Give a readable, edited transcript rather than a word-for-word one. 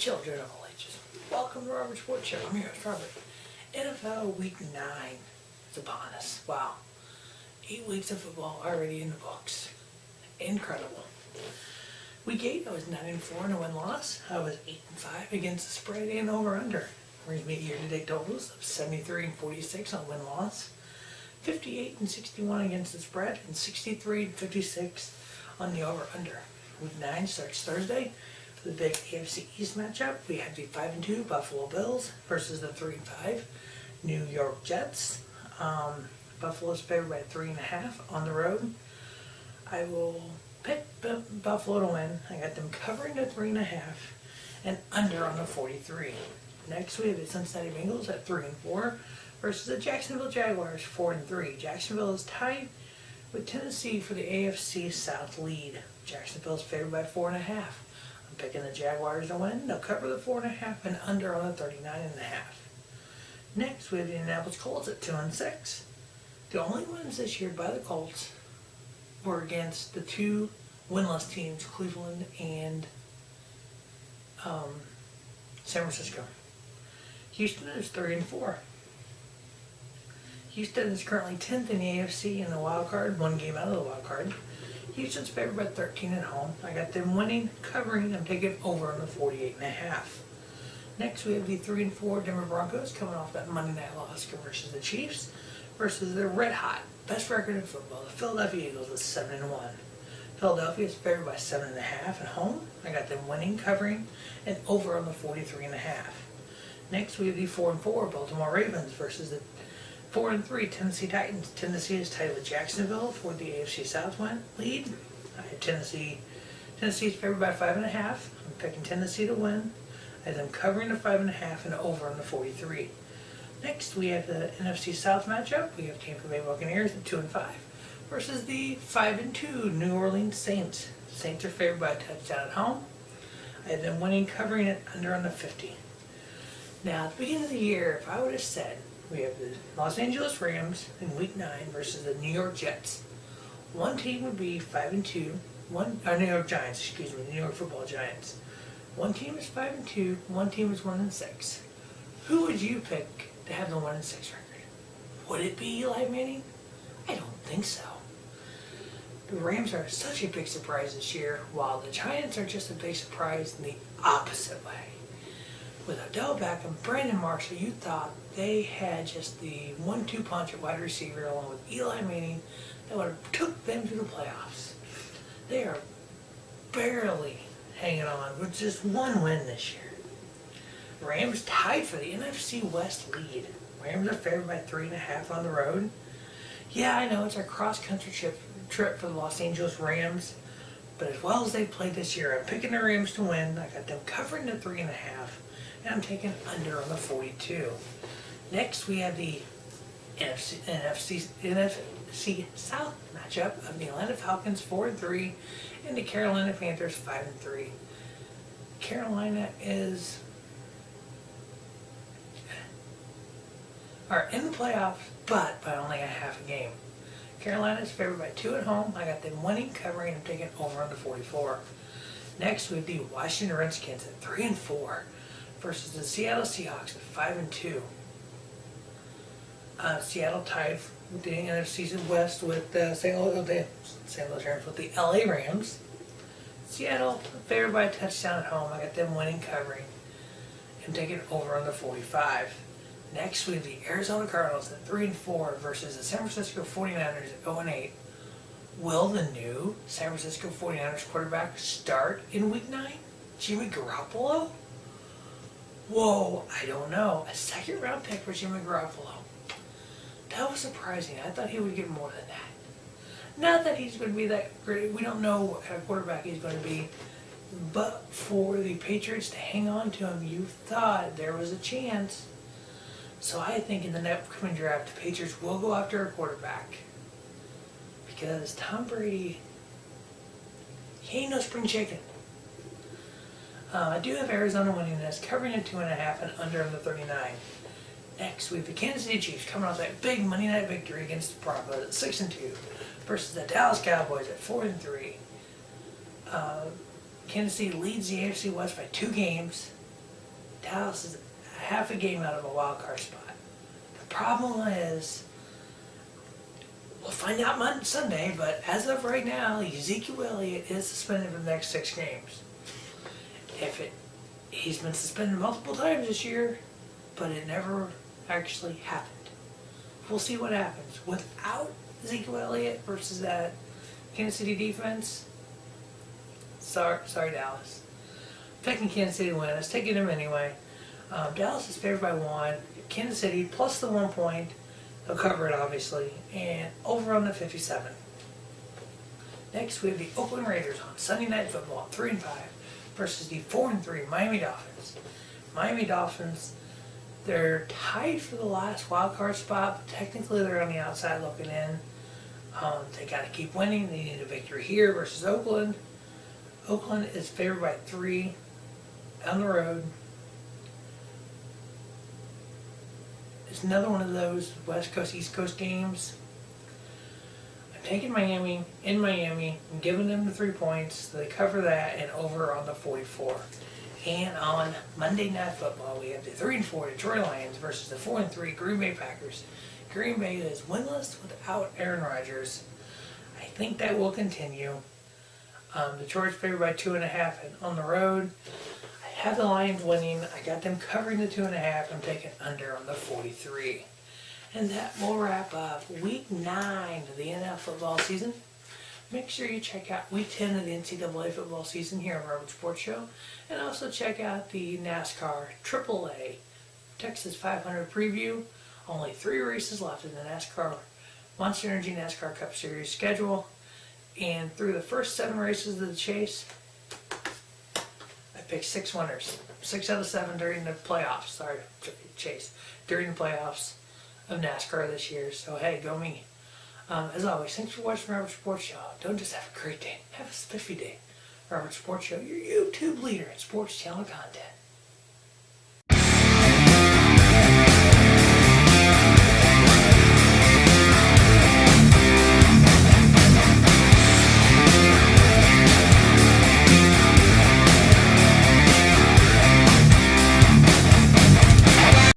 children of all ages. Welcome to Robert Sports Show. I'm your host, Robert. NFL Week 9 is upon us. Wow. 8 weeks of football already in the books. Incredible. Week 8, I was 9-4 in a win-loss. I was 8-5 against the spread and over-under. Brings me year-to-date totals of 73-46 on win-loss, 58-61 against the spread, and 63-56 on the over-under. Week 9 starts Thursday. For the big AFC East matchup, we have the 5-2 Buffalo Bills versus the 3-5 New York Jets. Buffalo's favored by 3.5 on the road. I will pick Buffalo to win. I got them covering the 3.5 and under on the 43. Next, we have the Cincinnati Bengals at 3-4 versus the Jacksonville Jaguars 4-3. Jacksonville is tied with Tennessee for the AFC South lead. Jacksonville is favored by 4.5. I'm picking the Jaguars to win. They'll cover the 4.5 and under on the 39.5. Next, we have the Indianapolis Colts at 2-6. The only wins this year by the Colts were against the two winless teams, Cleveland and San Francisco. Houston is 3-4. Houston is currently 10th in the AFC in the wild card, one game out of the wild card. Houston's favored by 13 at home. I got them winning, covering. I'm taking over on the 48.5. Next, we have the 3-4 Denver Broncos coming off that Monday night loss versus the Chiefs versus the red hot best record in football, the Philadelphia Eagles, is 7-1. Philadelphia is favored by 7.5 at home. I got them winning, covering, and over on the 43.5. Next, we have the 4-4 Baltimore Ravens versus the 4-3 Tennessee Titans. Tennessee is tied with Jacksonville for the AFC South lead. I have Tennessee. Tennessee is favored by 5.5. I'm picking Tennessee to win. I have them covering the 5.5 and over on the 43. Next, we have the NFC South matchup. We have Tampa Bay Buccaneers at 2-5 versus the 5-2 New Orleans Saints. Saints are favored by a touchdown at home. I have them winning, covering it under on the 50. Now, at the beginning of the year, if I would have said we have the Los Angeles Rams in Week 9 versus the New York Jets, one team would be 5-2, New York Giants, the New York Football Giants. One team is 5-2, one team is 1-6. Who would you pick to have the 1-6 record? Would it be Eli Manning? I don't think so. The Rams are such a big surprise this year, while the Giants are just a big surprise in the opposite way. With Odell Beckham, Brandon Marshall, you thought they had just the 1-2 punch at wide receiver along with Eli Manning that would have took them to the playoffs. They are barely hanging on with just one win this year. Rams tied for the NFC West lead. Rams are favored by 3.5 on the road. Yeah, I know it's a cross-country trip for the Los Angeles Rams, but as well as they've played this year, I'm picking the Rams to win. I got them covering the 3.5, and I'm taking under on the 42. Next, we have the NFC South matchup of the Atlanta Falcons 4-3 and the Carolina Panthers 5-3. Carolina are in the playoffs, but by only a half a game. Carolina is favored by 2 at home. I got them winning, covering, and taking over on the 44. Next, we have the Washington Redskins at 3-4 versus the Seattle Seahawks at 5-2. Seattle tied with the NFC West with St. Louis Rams with the LA Rams. Seattle favored by a touchdown at home. I got them winning, covering, and taking over on the 45. Next, we have the Arizona Cardinals at 3-4 versus the San Francisco 49ers at 0-8. Will the new San Francisco 49ers quarterback start in Week 9? Jimmy Garoppolo? Whoa, I don't know. A second-round pick for Jimmy Garoppolo. That was surprising. I thought he would get more than that. Not that he's going to be that great. We don't know what kind of quarterback he's going to be. But for the Patriots to hang on to him, you thought there was a chance. So I think in the upcoming draft, the Patriots will go after a quarterback. Because Tom Brady, he ain't no spring chicken. I do have Arizona winning this, covering at 2.5 and under on the 39. Next, we have the Kansas City Chiefs coming off that big Monday night victory against the Broncos at 6-2 versus the Dallas Cowboys at 4-3. Kansas City leads the AFC West by 2 games. Dallas is half a game out of a wild card spot. The problem is, we'll find out Sunday, but as of right now, Ezekiel Elliott is suspended for the next 6 games. He's been suspended multiple times this year, but it never actually happened. We'll see what happens. Without Ezekiel Elliott versus that Kansas City defense, sorry Dallas. Picking Kansas City to win. I was taking them anyway. Dallas is favored by 1. Kansas City plus the 1 point. They'll cover it obviously. And over on the 57. Next we have the Oakland Raiders on Sunday Night Football, 3-5, versus the 4-3 Miami Dolphins. Miami Dolphins, they're tied for the last wild card spot, but technically they're on the outside looking in. They got to keep winning. They need a victory here versus Oakland. Oakland is favored by 3 on the road. It's another one of those West Coast, East Coast games. I'm taking Miami in Miami and giving them the 3 points. So they cover that and over on the 44. And on Monday Night Football, we have the 3-4 Detroit Lions versus the 4-3 Green Bay Packers. Green Bay is winless without Aaron Rodgers. I think that will continue. Detroit's favored by 2.5 and on the road. I have the Lions winning. I got them covering the 2.5. I'm taking under on the 43. And that will wrap up Week 9 of the NFL football season. Make sure you check out Week 10 of the NCAA football season here on Robert Sports Show. And also check out the NASCAR AAA Texas 500 preview. Only 3 races left in the NASCAR Monster Energy NASCAR Cup Series schedule. And through the first 7 races of the chase, I picked 6 winners. 6 out of 7 during the playoffs. During the playoffs of NASCAR this year. So hey, go me. As always, thanks for watching Robert Sports Show. Don't just have a great day, have a spiffy day. Robert Sports Show, your YouTube leader in sports channel content.